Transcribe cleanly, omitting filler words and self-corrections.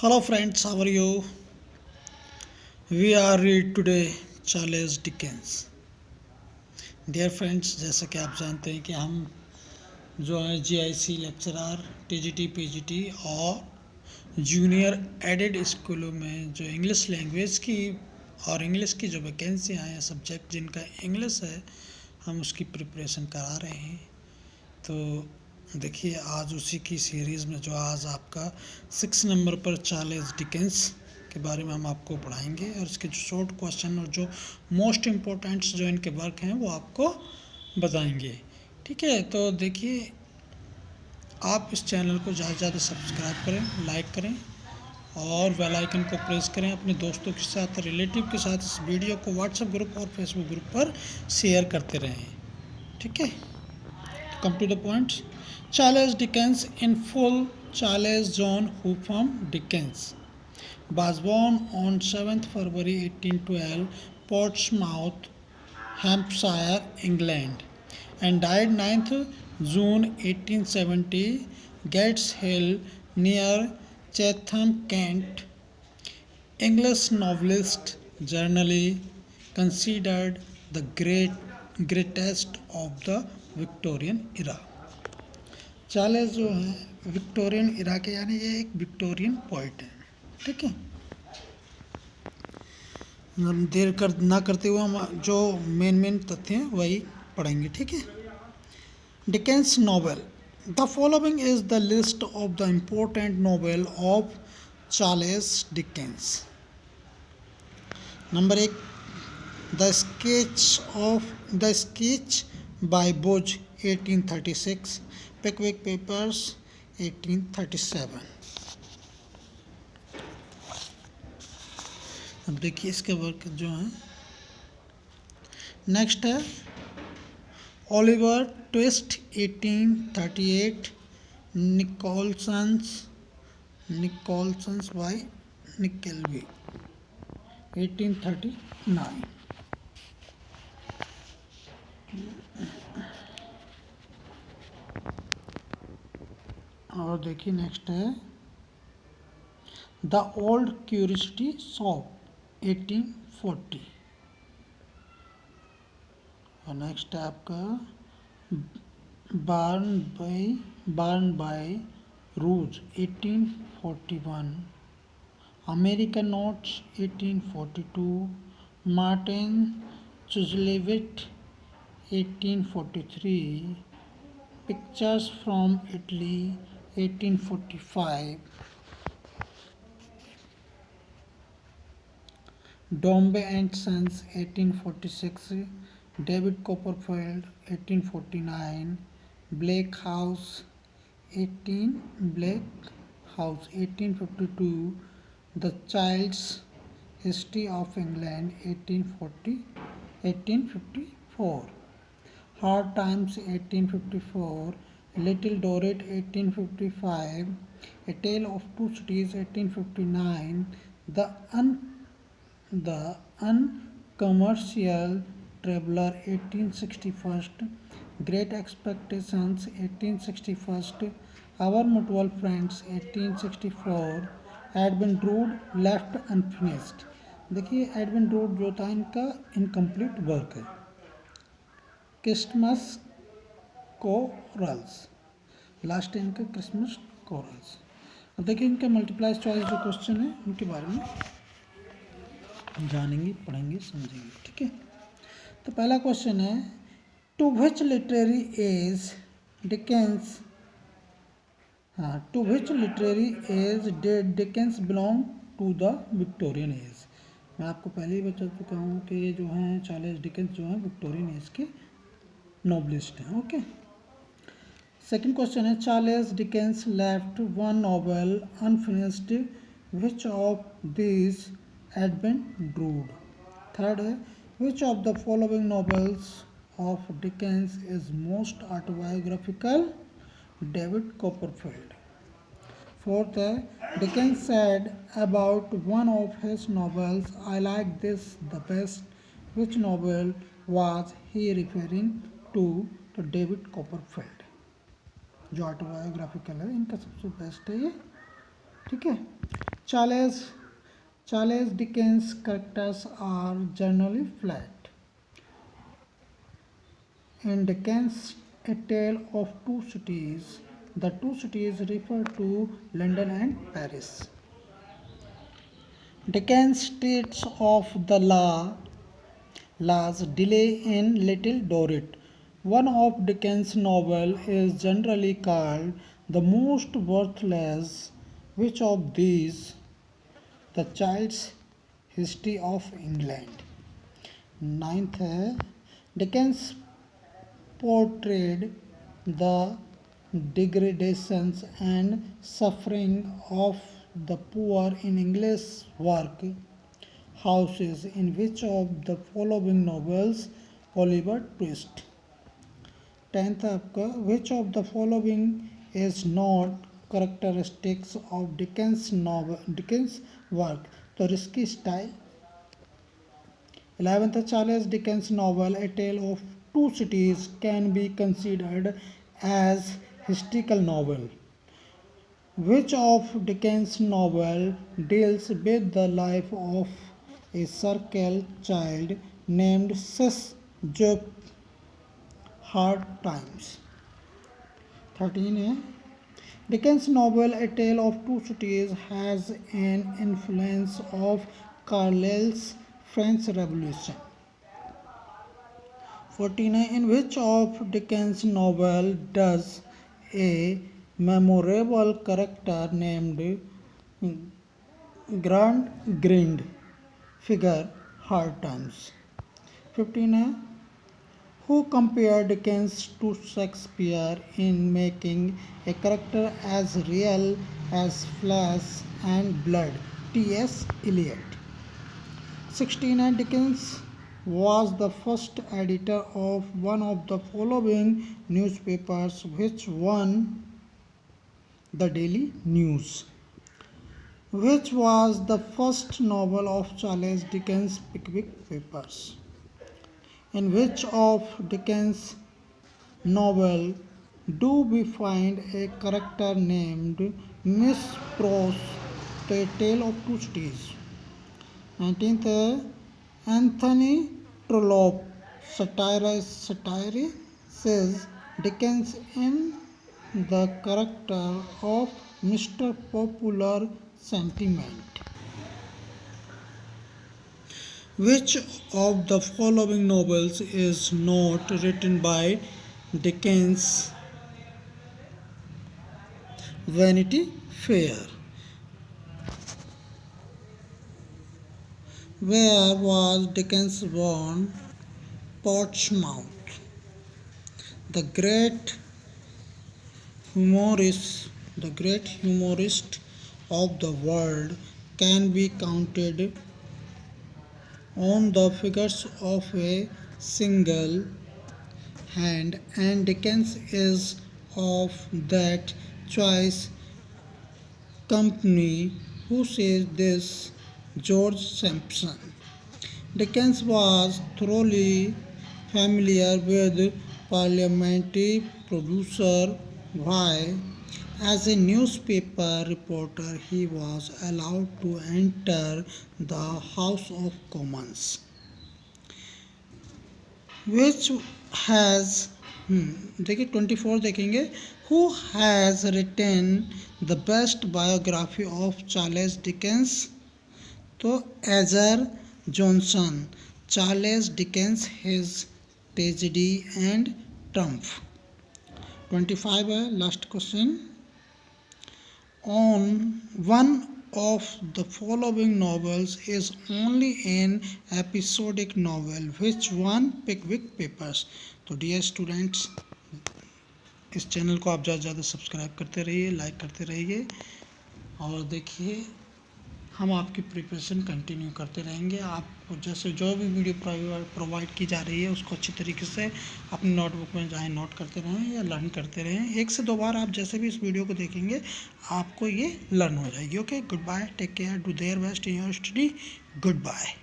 Hello friends, how are you? We are read today Charles Dickens. Dear friends, जैसा कि आप जानते हैं कि हम जो है जीआईसी लेक्चरर टीजीटी पीजीटी और जूनियर एडेड स्कूलों में जो इंग्लिश लैंग्वेज की और इंग्लिश की जो वैकेंसियाँ हैं सब्जेक्ट जिनका इंग्लिश है हम उसकी प्रिपरेशन करा रहे हैं। तो देखिए आज उसी की सीरीज़ में जो आज आपका 6 नंबर पर चार्ल्स डिकेंस के बारे में हम आपको पढ़ाएंगे और इसके जो शॉर्ट क्वेश्चन और जो मोस्ट इम्पोर्टेंट्स जो इनके वर्क हैं वो आपको बताएंगे। ठीक है, तो देखिए आप इस चैनल को ज़्यादा से ज़्यादा सब्सक्राइब करें, लाइक करें और बेल आइकन को प्रेस करें। अपने दोस्तों के साथ, रिलेटिव के साथ इस वीडियो को व्हाट्सएप ग्रुप और फेसबुक ग्रुप पर शेयर करते रहें। ठीक है, come to the point. Charles Dickens in full. Charles John Hotham Dickens was born on 7th February 1812, Portsmouth, Hampshire, England, and died 9th June 1870, Gates Hill, near Chatham, Kent. English novelist, generally considered the greatest of the Victorian era. Charles जो है Victorian era के यानी ये एक Victorian poet है। ठीक है, देर कर ना करते हुए हम जो मेन तथ्य हैं वही पढ़ेंगे। ठीक है, Dickens novel. The following is the list of the important novel of Charles Dickens. Number 1, the sketch by Budge 1836, Pickwick Papers 1837। अब देखिए इसके वर्क जो हैं। नेक्स्ट है ओलिवर ट्विस्ट 1838, निकोलसन्स बाय निकेल्बी 1839। और देखिए नेक्स्ट है द ओल्ड क्यूरियोसिटी शॉप 1840। और नेक्स्ट है आपका Barnaby Rudge 1841, American Notes 1842, Martin Chuzzlewit 1843, Pictures from Italy 1845, Dombey and Sons 1846, David Copperfield 1849, Bleak House 1852, the Child's History of England 1854, Hard Times 1854, Little Dorrit 1855, a Tale of Two Cities 1859, the Uncommercial Traveller 1861, Great Expectations 1861, Our Mutual Friends 1864, Edwin Drood left unfinished. देखिए Edwin Drood जो था इनका incomplete work है। Christmas corals, last इनका Christmas corals. अब देखिए इनके multiply choice जो क्वेश्चन है उनके बारे में जानेंगे, पढ़ेंगे, समझेंगे। ठीक है, तो पहला क्वेश्चन है to which literary age Dickens did Dickens belong to the Victorian age. मैं आपको पहले ही बता चुका हूँ कि ये जो हैं चार्ल्स डिकेंस जो हैं विक्टोरियन एज के नॉवलिस्ट हैं। ओके, सेकंड क्वेश्चन है Charles Dickens left one novel unfinished, which of this Edwin Drood. Third है which of the following novels of Dickens is most autobiographical, David Copperfield. Fourth है Dickens said about one of his novels, I like this the best, which novel was he referring to David Copperfield. जो autobiographical है इनका सबसे best है ये। ठीक है, Charles Dickens' characters are generally flat. In Dickens' A Tale of Two Cities, the two cities refer to London and Paris. Dickens states of the last delay in Little Dorrit. One of Dickens' novels is generally called the most worthless. Which of these? The Child's History of England. Ninth है Dickens portrayed the degradations and suffering of the poor in English work houses. In which of the following novels Oliver Twist? 10th आपका which of the following is not characteristics of Dickens work? तो risky style. 11th Charles Dickens novel A Tale of Two Cities can be considered as historical novel. Which of Dickens novel deals with the life of a circle child named Sis Jup? Hard Times. 13 है Dickens novel A Tale of Two Cities has an influence of Carlyle's French Revolution. 14 है In which of Dickens novel does a memorable character named Gradgrind figure hard times? 15 है Who compared Dickens to Shakespeare in making a character as real as flesh and blood? T.S. Eliot. 16 Dickens was the first editor of one of the following newspapers. Which one? The Daily News. Which was the first novel of Charles Dickens' Pickwick Papers? In which of Dickens' novel do we find a character named Miss Pross? The Tale of Two Cities. 19th Anthony Trollope satirizes Dickens in the character of Mr. Popular Sentiment. Which of the following novels is not written by Dickens? Vanity Fair. Where was Dickens born? Portsmouth. The great humorist of the world can be counted on the fingers of a single hand, and Dickens is of that choice company. Who says this? George Sampson. Dickens was thoroughly familiar with parliamentary procedure. Why? As a newspaper reporter, he was allowed to enter the House of Commons, which has देखिए 24 देखेंगे Who has written the best biography of Charles Dickens? तो एजर Johnson. Charles Dickens, his tragedy and triumph. 25 है last question. On one of the following novels is only an episodic novel. Which one? Pickwick Papers. तो dear students, इस channel को आप ज़्यादा से ज़्यादा सब्सक्राइब करते रहिए, लाइक करते रहिए, और देखिए हम आपकी प्रिपरेशन कंटिन्यू करते रहेंगे. आपको जैसे जो भी वीडियो प्रोवाइड की जा रही है उसको अच्छी तरीके से अपनी नोटबुक में चाहे नोट करते रहें या लर्न करते रहें. 1 से 2 बार आप जैसे भी इस वीडियो को देखेंगे आपको ये लर्न हो जाएगी. Okay, good bye, take care, do their best in your study. Good bye.